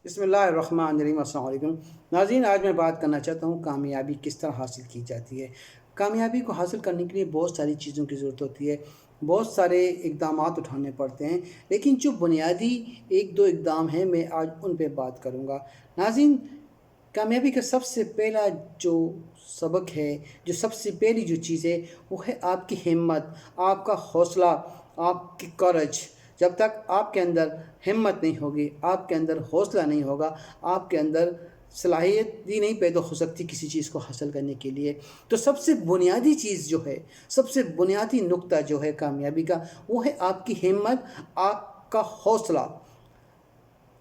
बिस्मिल्लाहिर्रहमानिर्रहीम। अस्सलाम वालेकुम नाज़रीन, आज मैं बात करना चाहता हूँ कामयाबी किस तरह हासिल की जाती है। कामयाबी को हासिल करने के लिए बहुत सारी चीज़ों की ज़रूरत होती है, बहुत सारे इक़दामात उठाने पड़ते हैं, लेकिन जो बुनियादी एक दो इक़दाम हैं मैं आज उन पे बात करूँगा। नाज़रीन, कामयाबी का सबसे पहला जो सबक है, जो सबसे पहली जो चीज़ है वो है आपकी हिम्मत, आपका हौसला, आपकी करेज। जब तक आपके अंदर हिम्मत नहीं होगी, आपके अंदर हौसला नहीं होगा, आपके अंदर सलाहियत ही नहीं पैदा हो सकती किसी चीज़ को हासिल करने के लिए। तो सबसे बुनियादी चीज़ जो है, सबसे बुनियादी नुक्ता जो है कामयाबी का, वो है आपकी हिम्मत, आपका हौसला।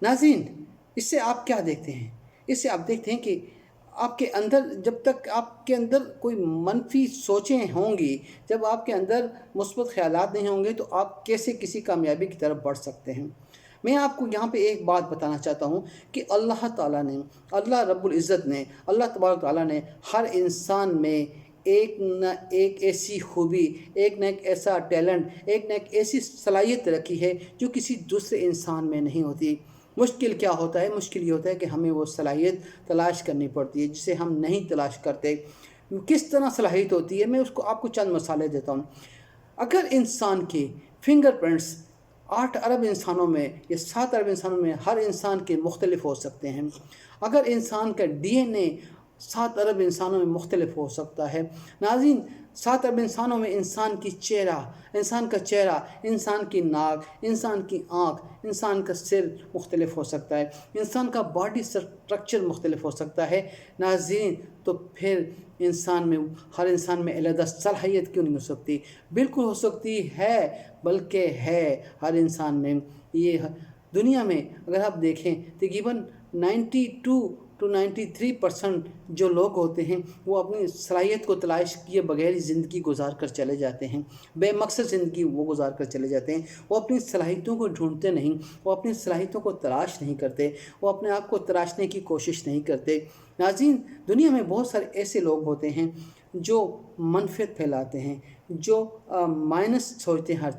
नाज़रीन, इससे आप क्या देखते हैं? इससे आप देखते हैं कि आपके अंदर जब तक आपके अंदर कोई मनफी सोचें होंगी, जब आपके अंदर मुस्बत ख़यालात नहीं होंगे, तो आप कैसे किसी कामयाबी की तरफ बढ़ सकते हैं। मैं आपको यहाँ पे एक बात बताना चाहता हूँ कि अल्लाह ताला ने, अल्लाह रब्बुल इज़्ज़त ने, अल्लाह तबारक ताला ने हर इंसान में एक न एक ऐसी खूबी, एक न एक ऐसा टैलेंट, एक न एक ऐसी सलाहियत रखी है जो किसी दूसरे इंसान में नहीं होती। मुश्किल क्या होता है? मुश्किल ये होता है कि हमें वो सलाहियत तलाश करनी पड़ती है जिसे हम नहीं तलाश करते। किस तरह सलाहियत होती है, मैं उसको आपको चंद मसाले देता हूँ। अगर इंसान के फिंगरप्रिंट्स 8 अरब इंसानों में या 7 अरब इंसानों में हर इंसान के मुख्तलिफ हो सकते हैं। अगर इंसान का डीएनए 7 अरब इंसानों में मुख्तलिफ हो सकता है। नाज़रीन, 7 अरब इंसानों में इंसान का चेहरा, इंसान की नाक, इंसान की आँख, इंसान का सिर मुख्तलिफ हो सकता है, इंसान का बॉडी स्ट्रक्चर मुख्तलिफ हो सकता है। नाज़रीन, तो फिर हर इंसान में अलग सलाहियत क्यों नहीं हो सकती? बिल्कुल हो सकती है, बल्कि है हर इंसान में। दुनिया में अगर आप देखें तकरीबन 92 टू 93% जो लोग होते हैं वो अपनी सलाहियत को तलाश किए बगैर ज़िंदगी गुजार कर चले जाते हैं। बेमकसद ज़िंदगी वो गुजार कर चले जाते हैं। वो अपनी सलाहियतों को ढूंढते नहीं, वो अपनी सलाहियतों को तलाश नहीं करते, वो अपने आप को तराशने की कोशिश नहीं करते। नाज़रीन, दुनिया में बहुत सारे ऐसे लोग होते हैं जो मनफियत फैलाते हैं, जो माइनस सोचते हैं, हर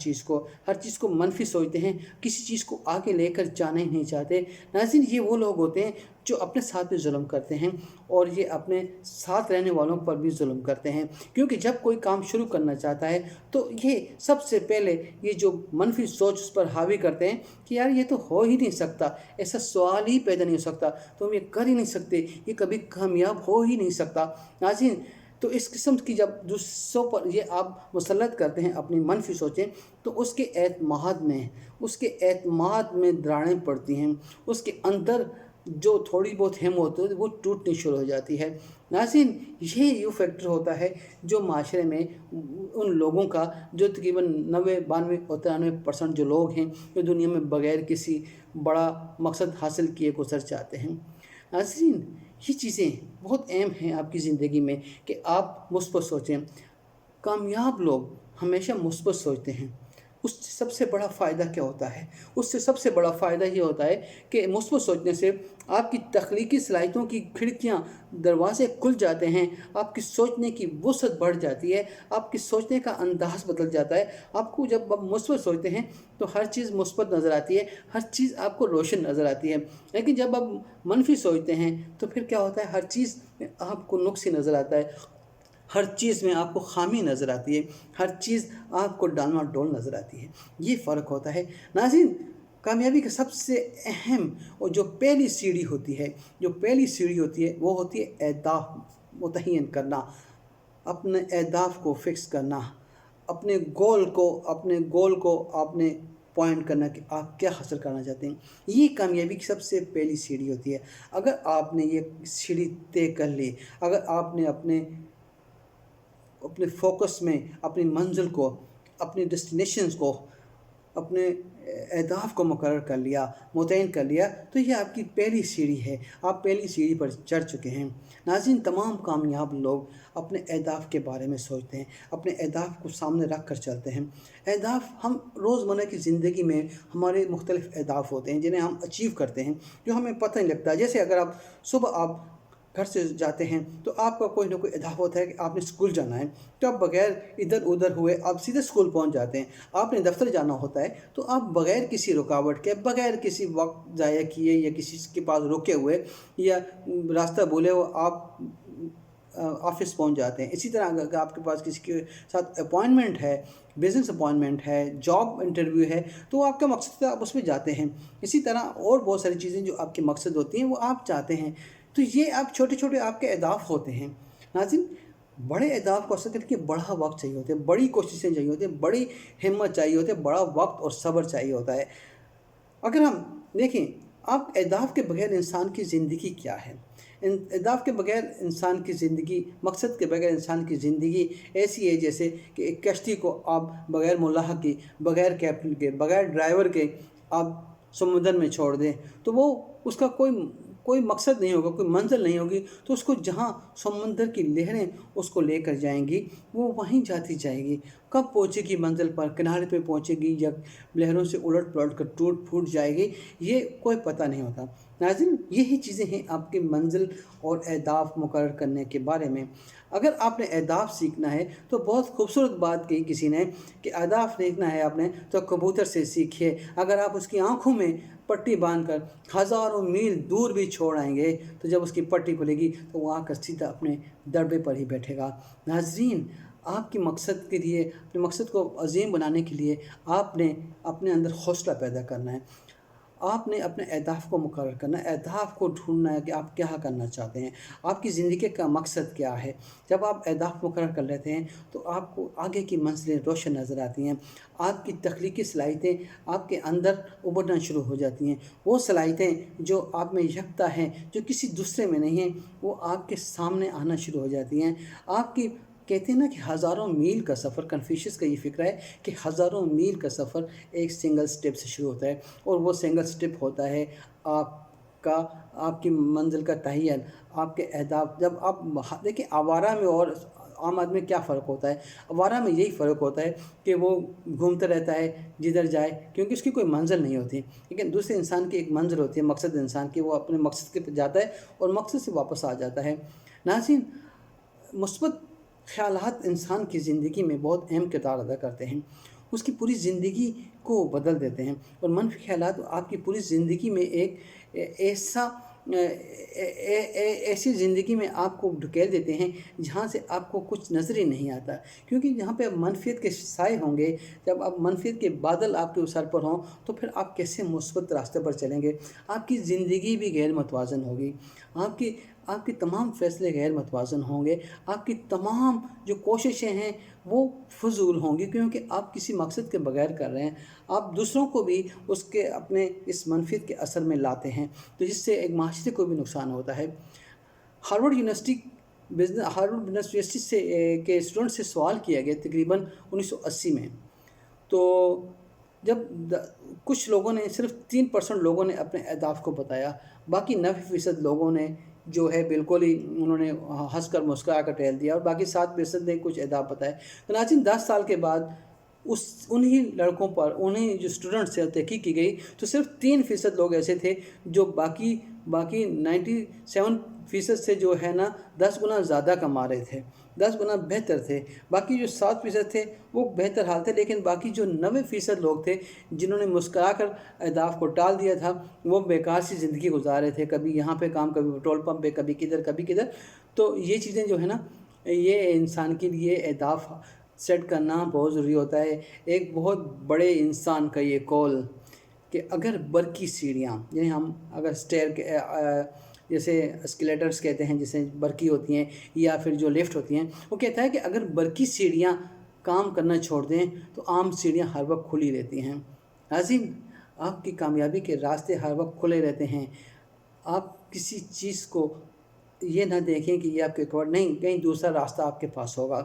चीज़ को मनफी सोचते हैं, किसी चीज़ को आगे लेकर जाना ही नहीं चाहते। नाज़रीन, ये वो लोग होते हैं जो अपने साथ भी जुल्म करते हैं और ये अपने साथ रहने वालों पर भी जुल्म करते हैं, क्योंकि जब कोई काम शुरू करना चाहता है तो ये सबसे पहले ये जो मनफी सोच उस पर हावी करते हैं कि यार ये तो हो ही नहीं सकता, ऐसा सवाल ही पैदा नहीं हो सकता, तुम ये कर ही नहीं सकते, ये कभी कामयाब हो ही नहीं सकता। नाज़रीन, तो इस किस्म की जब दूसरों पर ये आप मुसल्लत करते हैं अपनी मनफी सोचें, तो उसके एतमाद में दरारें पड़ती हैं, उसके अंदर जो थोड़ी बहुत हिम्मत होती है वो टूटनी शुरू हो जाती है। नाज़रीन, ये फैक्टर होता है जो माशरे में उन लोगों का, जो तकरीबन 90 92 और 93% जो लोग हैं जो दुनिया में बग़ैर किसी बड़ा मकसद हासिल किए गुजर जाते हैं। नाज़रीन, ये चीज़ें बहुत अहम हैं आपकी ज़िंदगी में कि आप मुस्बत सोचें। कामयाब लोग हमेशा मुस्बत सोचते हैं। उससे सबसे बड़ा फ़ायदा क्या होता है? उससे सबसे बड़ा फ़ायदा ये होता है कि मुस्बत सोचने से आपकी तख्लीकी सलाहियतों की खिड़कियाँ, दरवाज़े खुल जाते हैं, आपकी सोचने की वुसअत बढ़ जाती है, आपकी सोचने का अंदाज़ बदल जाता है। आपको जब आप मुस्बत सोचते हैं तो हर चीज़ मुस्बत नज़र आती है, हर चीज़ आपको रोशन नज़र आती है। लेकिन जब आप मनफी सोचते हैं तो फिर क्या होता है, हर चीज़ में आपको नुक्स ही नज़र आता है, हर चीज़ में आपको ख़ामी नज़र आती है, हर चीज़ आपको डालमाडोल नज़र आती है। ये फ़र्क होता है। नाज़रीन, कामयाबी का सबसे अहम और जो पहली सीढ़ी होती है वो होती है अहदाफ़ मुतय्यन करना, अपने अहदाफ़ को फ़िक्स करना, अपने गोल को आपने पॉइंट करना कि आप क्या हासिल करना चाहते हैं। ये कामयाबी की सबसे पहली सीढ़ी होती है। अगर आपने ये सीढ़ी तय कर ली, अगर आपने अपने अपने फ़ोकस में अपनी मंज़िल को, अपनी डेस्टिनेशंस को, अपने अहदाफ़ को मुकर्रर कर लिया, मुतय्यन कर लिया, तो ये आपकी पहली सीढ़ी है। आप पहली सीढ़ी पर चढ़ चुके हैं। नाज़रीन, तमाम कामयाब लोग अपने अहदाफ़ के बारे में सोचते हैं, अपने अहदाफ़ को सामने रख कर चलते हैं। अहदाफ़, हम रोज़मर्रा की ज़िंदगी में हमारे मुख्तलिफ़ अहदाफ़ होते हैं जिन्हें हम अचीव करते हैं, जो हमें पता नहीं लगता। जैसे अगर आप सुबह घर से जाते हैं तो आपका कोई ना कोई अहदाफ होता है कि आपने स्कूल जाना है, तो आप बगैर इधर उधर हुए आप सीधे स्कूल पहुंच जाते हैं। आपने दफ्तर जाना होता है तो आप बगैर किसी रुकावट के, बगैर किसी वक्त ज़ाया किए या किसी के पास रुके हुए या रास्ता भूले हो आप ऑफिस पहुंच जाते हैं। इसी तरह अगर आपके पास किसी के साथ अपॉइंटमेंट है, बिजनेस अपॉइंटमेंट है, जॉब इंटरव्यू है, तो आपका मकसद है आप उसमें जाते हैं। इसी तरह और बहुत सारी चीज़ें जो आपके मकसद होती हैं वो आप चाहते हैं। तो ये आप छोटे छोटे आपके अहदाफ होते हैं। नाज़रीन, बड़े अहदाफ को हासिल करने के बड़ा वक्त चाहिए होता है, बड़ी कोशिशें चाहिए होती हैं, बड़ी हिम्मत चाहिए होती है, बड़ा वक्त और सब्र चाहिए होता है। अगर हम देखें, आप अहदाफ के बगैर इंसान की ज़िंदगी क्या है? इन अहदाफ के बगैर इंसान की ज़िंदगी, मकसद के बगैर इंसान की ज़िंदगी ऐसी है जैसे कि एक कश्ती को आप बगैर मुलाह के, बगैर कैप्टन के, बगैर ड्राइवर के आप समुद्र में छोड़ दें, तो वो उसका कोई कोई मकसद नहीं होगा, कोई मंजिल नहीं होगी। तो उसको जहाँ समुंदर की लहरें उसको लेकर जाएंगी, वो वहीं जाती जाएगी। कब पहुँचेगी मंजिल पर, किनारे पे पहुँचेगी या लहरों से उलट पलट कर टूट फूट जाएगी, ये कोई पता नहीं होता। नाज़रीन, यही चीज़ें हैं आपकी मंजिल और अहदाफ मुकर्रर करने के बारे में। अगर आपने अहदाफ सीखना है तो बहुत खूबसूरत बात कही किसी ने कि अहदाफ सीखना है आपने तो कबूतर से सीखिए। अगर आप उसकी आंखों में पट्टी बांधकर हज़ारों मील दूर भी छोड़ आएंगे तो जब उसकी पट्टी खुलेगी तो वो आकर सीधा अपने दरबे पर ही बैठेगा। नाज़रीन, आपकी मकसद के लिए, अपने मकसद को अजीम बनाने के लिए आपने अपने अंदर हौसला पैदा करना है। आपने अपने अहदाफ को मुकर्रर करना है, अहदाफ को ढूंढना है कि आप क्या करना चाहते हैं, आपकी ज़िंदगी का मकसद क्या है। जब आप अहदाफ मुकर्रर कर लेते हैं तो आपको आगे की मंजिलें रोशन नज़र आती हैं, आपकी तख्लीकी सलाहियतें आपके अंदर उभरना शुरू हो जाती हैं। वो सलाहियतें जो आप में यकता हैं, जो किसी दूसरे में नहीं हैं, वो आपके सामने आना शुरू हो जाती हैं। आपकी कहते हैं ना कि हज़ारों मील का सफ़र, कन्फ्यूशियस का ये फ़िक्र है कि हज़ारों मील का सफ़र एक सिंगल स्टेप से शुरू होता है, और वो सिंगल स्टेप होता है आपका, आपकी मंजिल का तयन, आपके अहदाफ। जब आप देखिए, आवारा में और आम आदमी में क्या फ़र्क होता है? आवारा में यही फ़र्क होता है कि वो घूमता रहता है जिधर जाए, क्योंकि उसकी कोई मंजिल नहीं होती। लेकिन दूसरे इंसान की एक मंजिल होती है, मकसद इंसान की, वो अपने मकसद के पे जाता है और मकसद से वापस आ जाता है। नाज़रीन, मुस्बत ख़यालात इंसान की ज़िंदगी में बहुत अहम किरदार अदा करते हैं, उसकी पूरी ज़िंदगी को बदल देते हैं। और मनफ़ी ख़यालात आपकी पूरी ज़िंदगी में एक ऐसा ऐसी ज़िंदगी में आपको ढकेल देते हैं जहाँ से आपको कुछ नज़र ही नहीं आता। क्योंकि जहाँ पे मनफ़ियत के साए होंगे, जब आप मनफ़ियत के बादल आपके सर पर हों, तो फिर आप कैसे मुस्बत रास्ते पर चलेंगे? आपकी ज़िंदगी भी गैर मतवाज़न होगी, आपकी आपके तमाम फ़ैसले गैर मतवाज़न होंगे, आपकी तमाम जो कोशिशें हैं वो फ़ुज़ूल होंगी, क्योंकि आप किसी मकसद के बगैर कर रहे हैं। आप दूसरों को भी उसके अपने इस मनफ़ियत के असर में लाते हैं, तो जिससे एक माशरे को भी नुकसान होता है। हार्वर्ड यूनिवर्सिटी से के स्टूडेंट से सवाल किया गया तकरीबन 1980 में। तो जब कुछ लोगों ने, सिर्फ 3% लोगों ने अपने अहदाफ को बताया, बाकी 90% लोगों ने जो है बिल्कुल ही उन्होंने हंस कर मुस्कुरा कर टहल दिया, और बाकी 7% ने कुछ अहदाफ बताए। तो नाज़रीन, 10 साल के बाद उन्हीं लड़कों पर, उन्हीं जो स्टूडेंट्स से तहकीक की गई, तो सिर्फ 3% लोग ऐसे थे जो बाकी 97% से जो है ना 10 गुना ज़्यादा कमा रहे थे, 10 गुना बेहतर थे। बाकी जो 7% थे वो बेहतर हाल थे, लेकिन बाकी जो 90% लोग थे जिन्होंने मुस्करा कर अहदाफ को टाल दिया था, वो बेकार सी ज़िंदगी गुजार रहे थे, कभी यहाँ पे काम, कभी पेट्रोल पंप पे, कभी किधर कभी किधर। तो ये चीज़ें जो है ना, ये इंसान के लिए अहदाफ सेट करना बहुत ज़रूरी होता है। एक बहुत बड़े इंसान का ये कॉल कि अगर बरकी सीढ़ियाँ, यानी हम अगर स्टेयर के जैसे एस्केलेटर्स कहते हैं, जिसे बरकी होती हैं, या फिर जो लिफ्ट होती हैं, वो कहता है कि अगर बरकी सीढ़ियाँ काम करना छोड़ दें तो आम सीढ़ियाँ हर वक्त खुली रहती हैं। नाज़रीन, आपकी कामयाबी के रास्ते हर वक्त खुले रहते हैं। आप किसी चीज़ को ये ना देखें कि ये आपके कवर नहीं, कहीं दूसरा रास्ता आपके पास होगा।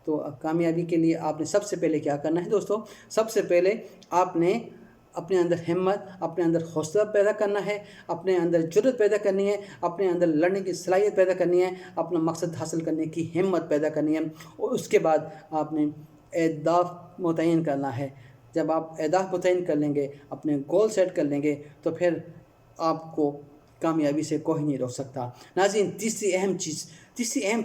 तो कामयाबी के लिए आपने सबसे पहले क्या करना है दोस्तों? सबसे पहले आपने अपने अंदर हिम्मत, अपने अंदर हौसला पैदा करना है, अपने अंदर जुर्रत पैदा करनी है, अपने अंदर लड़ने की सलाहियत पैदा करनी है, अपना मकसद हासिल करने की हिम्मत पैदा करनी है, और उसके बाद आपने अहदाफ मुतय्यन करना है। जब आप अहदाफ मुतय्यन कर लेंगे, अपने गोल सेट कर लेंगे, तो फिर आपको کامیابی سے کوئی نہیں روک سکتا۔ ناظرین، تیسری اہم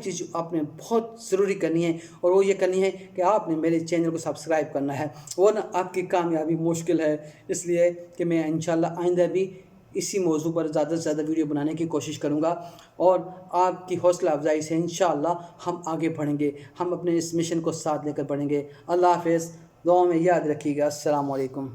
چیز جو آپ نے بہت ضروری کرنی ہے، اور وہ یہ کرنی ہے کہ آپ نے میرے چینل کو سبسکرائب کرنا ہے، ورنہ آپ کی کامیابی مشکل ہے۔ اس لیے کہ میں انشاءاللہ آئندہ بھی اسی موضوع پر زیادہ سے زیادہ ویڈیو بنانے کی کوشش کروں گا، اور آپ کی حوصلہ افزائی سے انشاءاللہ ہم آگے بڑھیں گے، ہم اپنے اس مشن کو ساتھ لے کر بڑھیں گے۔ اللہ حافظ، دعاؤں میں یاد رکھیے گا۔ السلام علیکم۔